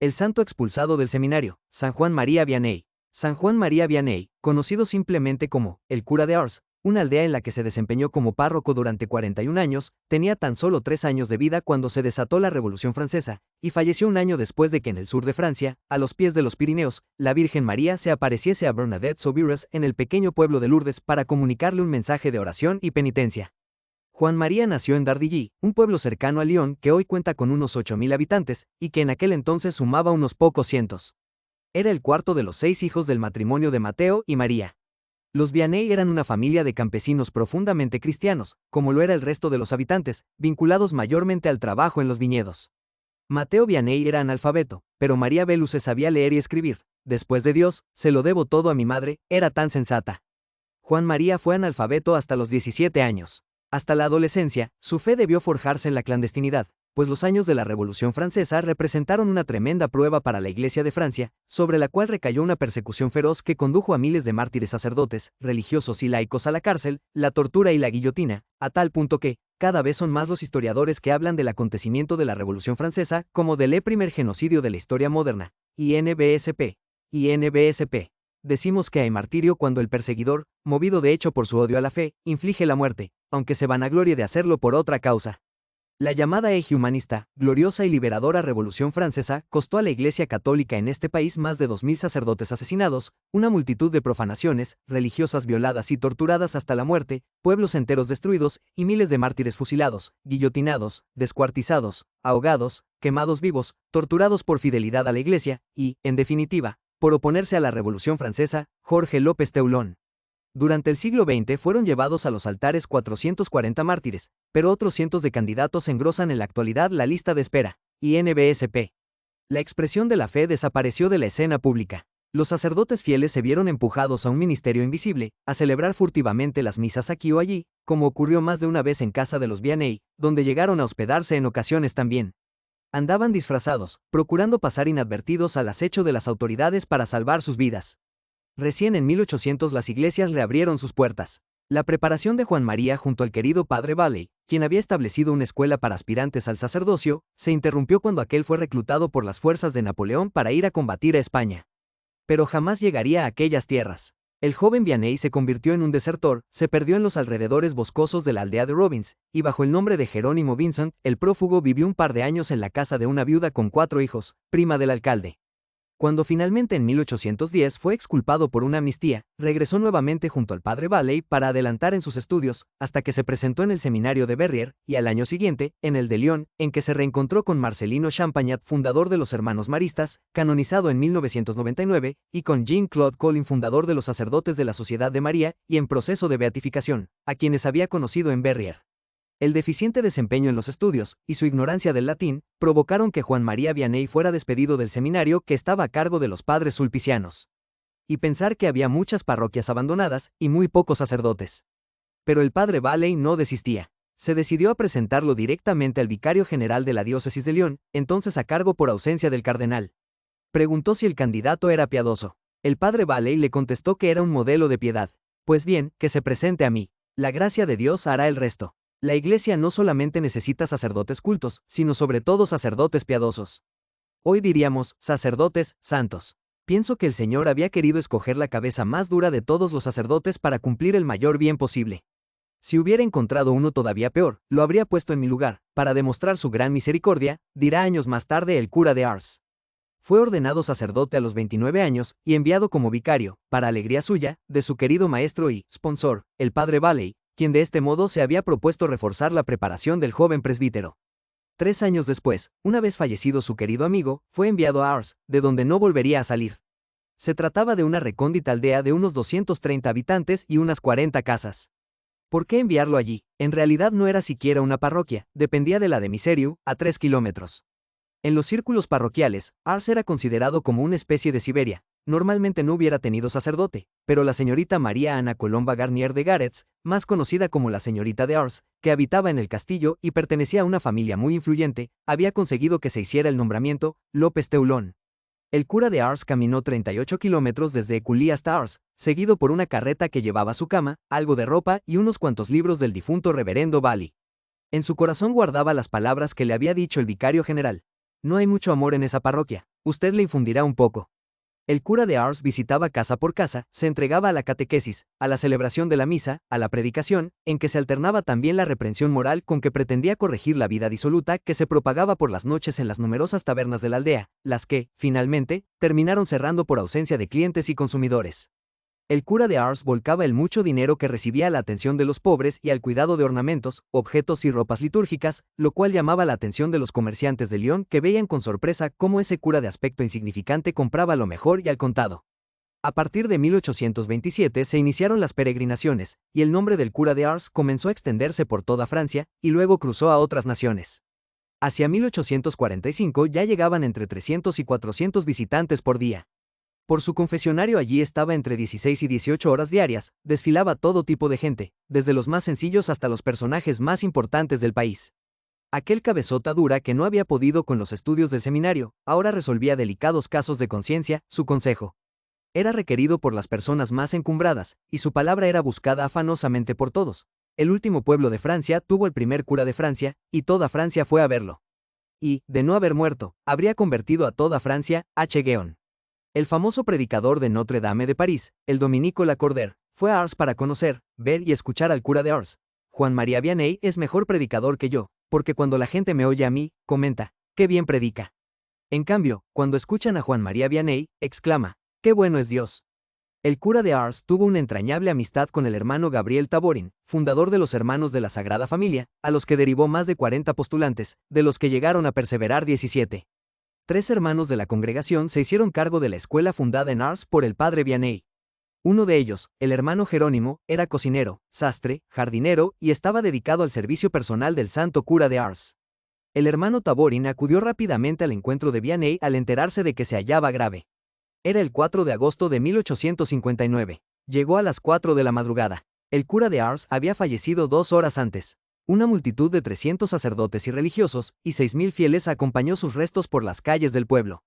El santo expulsado del seminario, San Juan María Vianney. San Juan María Vianney, conocido simplemente como el cura de Ars, una aldea en la que se desempeñó como párroco durante 41 años, tenía tan solo 3 años de vida cuando se desató la Revolución Francesa, y falleció un año después de que en el sur de Francia, a los pies de los Pirineos, la Virgen María se apareciese a Bernadette Soubirous en el pequeño pueblo de Lourdes para comunicarle un mensaje de oración y penitencia. Juan María nació en Dardilly, un pueblo cercano a Lyon que hoy cuenta con unos 8.000 habitantes, y que en aquel entonces sumaba unos pocos cientos. Era el cuarto de los 6 hijos del matrimonio de Mateo y María. Los Vianney eran una familia de campesinos profundamente cristianos, como lo era el resto de los habitantes, vinculados mayormente al trabajo en los viñedos. Mateo Vianney era analfabeto, pero María Beluce sabía leer y escribir. Después de Dios, se lo debo todo a mi madre, era tan sensata. Juan María fue analfabeto hasta los 17 años. Hasta la adolescencia, su fe debió forjarse en la clandestinidad, pues los años de la Revolución Francesa representaron una tremenda prueba para la Iglesia de Francia, sobre la cual recayó una persecución feroz que condujo a miles de mártires sacerdotes, religiosos y laicos a la cárcel, la tortura y la guillotina, a tal punto que, cada vez son más los historiadores que hablan del acontecimiento de la Revolución Francesa como del primer genocidio de la historia moderna. INBSP. Decimos que hay martirio cuando el perseguidor, movido de hecho por su odio a la fe, inflige la muerte, aunque se vanaglorie de hacerlo por otra causa. La llamada eje humanista, gloriosa y liberadora Revolución Francesa, costó a la Iglesia Católica en este país más de 2.000 sacerdotes asesinados, una multitud de profanaciones, religiosas violadas y torturadas hasta la muerte, pueblos enteros destruidos, y miles de mártires fusilados, guillotinados, descuartizados, ahogados, quemados vivos, torturados por fidelidad a la Iglesia, y, en definitiva, por oponerse a la Revolución Francesa, Jorge López Teulón. Durante el siglo XX fueron llevados a los altares 440 mártires, pero otros cientos de candidatos engrosan en la actualidad la lista de espera. INBSP. La expresión de la fe desapareció de la escena pública. Los sacerdotes fieles se vieron empujados a un ministerio invisible, a celebrar furtivamente las misas aquí o allí, como ocurrió más de una vez en casa de los Vianney, donde llegaron a hospedarse en ocasiones también. Andaban disfrazados, procurando pasar inadvertidos al acecho de las autoridades para salvar sus vidas. Recién en 1800 las iglesias reabrieron sus puertas. La preparación de Juan María junto al querido padre Valley, quien había establecido una escuela para aspirantes al sacerdocio, se interrumpió cuando aquel fue reclutado por las fuerzas de Napoleón para ir a combatir a España. Pero jamás llegaría a aquellas tierras. El joven Vianney se convirtió en un desertor, se perdió en los alrededores boscosos de la aldea de Robbins, y bajo el nombre de Jerónimo Vincent, el prófugo vivió un par de años en la casa de una viuda con 4 hijos, prima del alcalde. Cuando finalmente en 1810 fue exculpado por una amnistía, regresó nuevamente junto al padre Valley para adelantar en sus estudios, hasta que se presentó en el seminario de Verrières, y al año siguiente, en el de Lyon, en que se reencontró con Marcelino Champagnat, fundador de los Hermanos Maristas, canonizado en 1999, y con Jean-Claude Collin, fundador de los Sacerdotes de la Sociedad de María, y en proceso de beatificación, a quienes había conocido en Verrières. El deficiente desempeño en los estudios, y su ignorancia del latín, provocaron que Juan María Vianney fuera despedido del seminario que estaba a cargo de los padres sulpicianos. Y pensar que había muchas parroquias abandonadas, y muy pocos sacerdotes. Pero el padre Valley no desistía. Se decidió a presentarlo directamente al vicario general de la diócesis de Lyon, entonces a cargo por ausencia del cardenal. Preguntó si el candidato era piadoso. El padre Valley le contestó que era un modelo de piedad. Pues bien, que se presente a mí. La gracia de Dios hará el resto. La Iglesia no solamente necesita sacerdotes cultos, sino sobre todo sacerdotes piadosos. Hoy diríamos, sacerdotes santos. Pienso que el Señor había querido escoger la cabeza más dura de todos los sacerdotes para cumplir el mayor bien posible. Si hubiera encontrado uno todavía peor, lo habría puesto en mi lugar, para demostrar su gran misericordia, dirá años más tarde el cura de Ars. Fue ordenado sacerdote a los 29 años, y enviado como vicario, para alegría suya, de su querido maestro y sponsor, el padre Valley, quien de este modo se había propuesto reforzar la preparación del joven presbítero. 3 años después, una vez fallecido su querido amigo, fue enviado a Ars, de donde no volvería a salir. Se trataba de una recóndita aldea de unos 230 habitantes y unas 40 casas. ¿Por qué enviarlo allí? En realidad no era siquiera una parroquia, dependía de la de Miseriu, a 3 kilómetros. En los círculos parroquiales, Ars era considerado como una especie de Siberia. Normalmente no hubiera tenido sacerdote, pero la señorita María Ana Colomba Garnier de Garets, más conocida como la señorita de Ars, que habitaba en el castillo y pertenecía a una familia muy influyente, había conseguido que se hiciera el nombramiento, López Teulón. El cura de Ars caminó 38 kilómetros desde Écully hasta Ars, seguido por una carreta que llevaba su cama, algo de ropa y unos cuantos libros del difunto reverendo Valley. En su corazón guardaba las palabras que le había dicho el vicario general. No hay mucho amor en esa parroquia, usted le infundirá un poco. El cura de Ars visitaba casa por casa, se entregaba a la catequesis, a la celebración de la misa, a la predicación, en que se alternaba también la reprensión moral con que pretendía corregir la vida disoluta que se propagaba por las noches en las numerosas tabernas de la aldea, las que, finalmente, terminaron cerrando por ausencia de clientes y consumidores. El cura de Ars volcaba el mucho dinero que recibía a la atención de los pobres y al cuidado de ornamentos, objetos y ropas litúrgicas, lo cual llamaba la atención de los comerciantes de Lyon que veían con sorpresa cómo ese cura de aspecto insignificante compraba lo mejor y al contado. A partir de 1827 se iniciaron las peregrinaciones, y el nombre del cura de Ars comenzó a extenderse por toda Francia, y luego cruzó a otras naciones. Hacia 1845 ya llegaban entre 300 y 400 visitantes por día. Por su confesionario allí estaba entre 16 y 18 horas diarias, desfilaba todo tipo de gente, desde los más sencillos hasta los personajes más importantes del país. Aquel cabezota dura que no había podido con los estudios del seminario, ahora resolvía delicados casos de conciencia, su consejo era requerido por las personas más encumbradas, y su palabra era buscada afanosamente por todos. El último pueblo de Francia tuvo el primer cura de Francia, y toda Francia fue a verlo. Y, de no haber muerto, habría convertido a toda Francia, H. Guéon. El famoso predicador de Notre Dame de París, el dominico Lacordaire, fue a Ars para conocer, ver y escuchar al cura de Ars. Juan María Vianney es mejor predicador que yo, porque cuando la gente me oye a mí, comenta, qué bien predica. En cambio, cuando escuchan a Juan María Vianney, exclama, qué bueno es Dios. El cura de Ars tuvo una entrañable amistad con el hermano Gabriel Taborin, fundador de los Hermanos de la Sagrada Familia, a los que derivó más de 40 postulantes, de los que llegaron a perseverar 17. 3 hermanos de la congregación se hicieron cargo de la escuela fundada en Ars por el padre Vianney. Uno de ellos, el hermano Jerónimo, era cocinero, sastre, jardinero y estaba dedicado al servicio personal del santo cura de Ars. El hermano Taborin acudió rápidamente al encuentro de Vianney al enterarse de que se hallaba grave. Era el 4 de agosto de 1859. Llegó a las 4 de la madrugada. El cura de Ars había fallecido 2 horas antes. Una multitud de 300 sacerdotes y religiosos, y 6.000 fieles acompañó sus restos por las calles del pueblo.